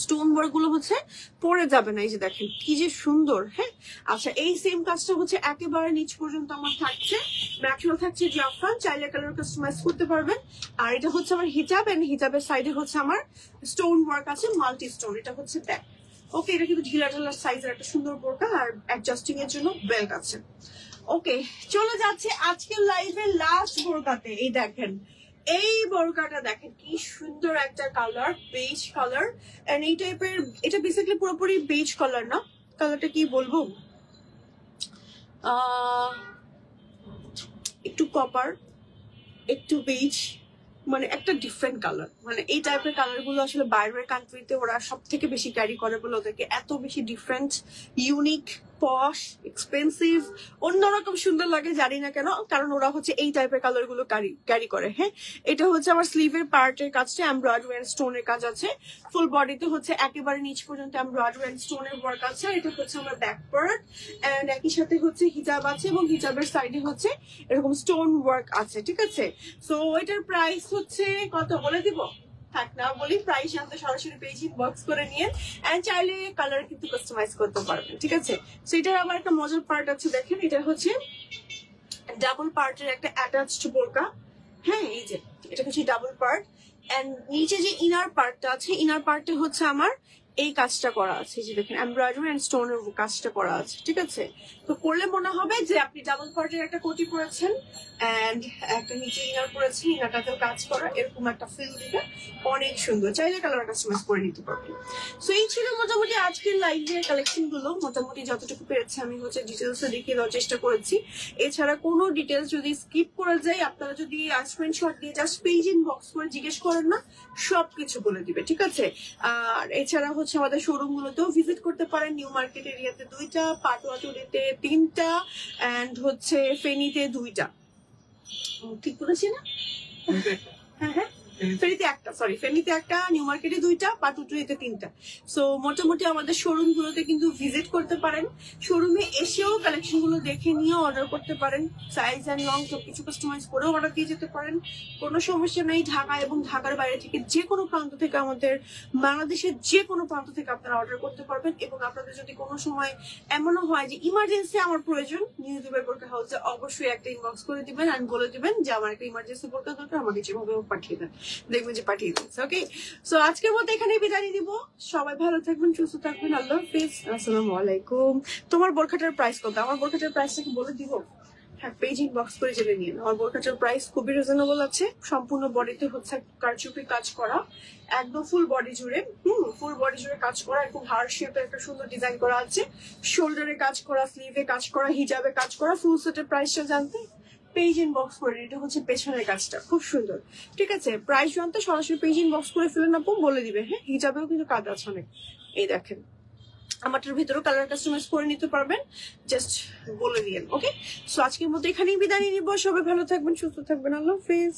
স্টোন ওয়ার্ক গুলো হচ্ছে পড়ে যাবে না। এই যে দেখেন কি যে সুন্দর, হ্যাঁ। আচ্ছা, এই সেম কাজটা হচ্ছে একেবারে নিচ পর্যন্ত আমার থাকছে, ম্যাটেরিয়াল থাকছে জাফরান, চাইলে কালার কাস্টমাইজ করতে পারবেন। আর এটা হচ্ছে আমার হিজাব, এন্ড হিজাবের সাইডে হচ্ছে আমার স্টোন ওয়ার্ক আছে, মাল্টি স্টোন। এটা হচ্ছে ব্যাক। ওকে, এটা কিন্তু ঢিলা ঢালার সাইজের একটা সুন্দর বোরকা, আর অ্যাডজাস্টিং এর জন্য বেল্ট আছে। ওকে, চলে যাচ্ছে আজকের লাইভের লাস্ট বোরকাতে। এই দেখেন এই বোরকাটা, দেখেন কি সুন্দর একটা কালার, বেজ কালার। এন্ড এই টাইপের, এটা বেসিক্যালি পুরোপুরি বেজ কালার না, কালারটা কি বলবো, একটু কপার, একটু বেজ, মানে একটা ডিফারেন্ট কালার। মানে এই টাইপের কালার গুলো আসলে বাইরের কান্ট্রিতে ওরা সব থেকে বেশি ক্যারি করে বলে ওদেরকে এত বেশি ডিফারেন্ট, ইউনিক, পশ, এক্সপেন্সিভ, অন্যরকম সুন্দর লাগে, জানি না কেন, কারণ ওরা হচ্ছে এই টাইপের কালার গুলো ক্যারি করে। হ্যাঁ, এটা হচ্ছে আমার স্লিভের পার্টের কাজটা এমব্রয়ডারি এন্ড স্টোনের কাজ আছে, ফুল বডিতে হচ্ছে একেবারে নিচ পর্যন্ত এমব্রয়ডারি এন্ড স্টোনের ওয়ার্ক আছে। এটা হচ্ছে আমার ব্যাক পার্ট, এন্ড একই সাথে হচ্ছে হিজাব আছে এবং হিজাবের সাইডে হচ্ছে এরকম স্টোন ওয়ার্ক আছে, ঠিক আছে? সো এটার প্রাইস হচ্ছে কত বলে দিব, থাক না বলি, প্রাইস জানতে সরাসরি পেজ ইনবক্স করে নিয়ে, এন্ড চাইলে কালার কিন্তু কাস্টমাইজ করতে পারবেন, ঠিক আছে? সো এটার আবার একটা মজার পার্ট আছে, দেখেন এটা হচ্ছে ডাবল পার্টের একটা অ্যাটাচড বোরকা। হ্যাঁ, এই যে এটা হচ্ছে ডাবল পার্ট, এন্ড নিচে যে ইনার পার্টটা আছে, ইনার পার্টে হচ্ছে আমার এই কাজটা করা আছে, যে দেখেন এমব্রয়ডারি এন্ড স্টোনের কাজটা করা আছে, ঠিক আছে? তো করলে মনে হবে যে আপনি ডাবল পার্টের একটা কোটি পরেছেন এন্ড একটা নিচে ইনার পরেছেন, ইনারটাতেও কাজ করা, এরকম একটা ফিল দিবে, অনেক সুন্দর। চাইলে কালার কাস্টমাইজ করে নিতে পারবেন। সো এই ছিল মোটামুটি আজকের লাইভের কালেকশন গুলো। মোটামুটি যতটুকু পেরেছি আমি হচ্ছে ডিটেলস দেখিয়ে দেওয়ার চেষ্টা করেছি। এছাড়া কোনো ডিটেলস যদি স্কিপ করে যায়, আপনারা যদি স্ক্রিনশট দিয়ে জাস্ট পেজ ইনবক্স করে জিজ্ঞেস করেন না, সবকিছু বলে দিবে, ঠিক আছে? আর এছাড়া হচ্ছে আমাদের শোরুম গুলোতেও ভিজিট করতে পারেন। নিউ মার্কেট এরিয়াতে 2টা, পাটুয়াটুলিতে 3টা, এন্ড হচ্ছে ফেনীতে 2টা। ঠিক বলেছি না? হ্যাঁ হ্যাঁ, ফেনীতে একটা, সরি ফেনীতে একটা, নিউ মার্কেটে 2টা, পাটুয়াটুলিতে 3টা। সো মোটামুটি আমাদের শোরুম গুলোতে কিন্তু ভিজিট করতে পারেন, শোরুমে এসেও কালেকশন গুলো দেখে নিয়ে অর্ডার করতে পারেন, সাইজ এন্ড লং সবকিছু কাস্টমাইজ করেও অর্ডার দিয়ে যেতে পারেন, কোনো সমস্যা নেই। ঢাকা এবং ঢাকার বাইরে থেকে যে কোনো প্রান্ত থেকে, আমাদের বাংলাদেশের যে কোনো প্রান্ত থেকে আপনারা অর্ডার করতে পারবেন। এবং আপনাদের যদি কোনো সময় এমনও হয় যে ইমার্জেন্সি আমার প্রয়োজন, নিউ দুবাই বোরকা হাউসে অবশ্যই একটা ইনবক্স করে দিবেন আর বলে দিবেন যে আমার একটা ইমার্জেন্সি বোরকা দরকার, আমাকে যেভাবে পাঠিয়ে দেন, দেখবেন যে পাঠিয়ে দিচ্ছে। ওকে, সো আজকের মতো এখানেই বিদায় দিব। সবাই ভালো থাকবেন, সুস্থ থাকবেন, আল্লাহ হাফিজ, আসসালামু আলাইকুম। তোমার বোরখাটার প্রাইস কত? আমার বোরখাটার প্রাইসটা কি বলে দিব? হ্যাঁ, পেজ ইনবক্স করে জেনে নিন। আমার বোরখাটার প্রাইস খুবই রিজনেবল আছে। সম্পূর্ণ বডিতে হচ্ছে কারচুপি কাজ করা, একদম ফুল বডি জুড়ে, ফুল বডি জুড়ে কাজ করা, একদম হার্ট শেপের একটা সুন্দর ডিজাইন করা আছে, শোল্ডারে কাজ করা, স্লিভে কাজ করা, হিজাবে কাজ করা। ফুল সেটের প্রাইসটা জানতে পেজ ইনবক্স করে নিন। এটা হচ্ছে পেছনের কাজটা, খুব সুন্দর। ঠিক আছে, প্রাইস জানতে সরাসরি পেজ ইনবক্স করে ফেলেন, আপু বলে দিবে। হ্যাঁ, হিজাবেও কিন্তু কাজ আছে অনেক। এই দেখেন, আমারটার ভিতরেও কালার কাস্টমাইজ করে নিতে পারবেন, জাস্ট বলে দিয়েন। ওকে, সো আজকের মতো এখানেই বিদায় নিয়ে নিবো। সবাই ভালো থাকবেন, সুস্থ থাকবেন, আল্লাহ হাফেজ।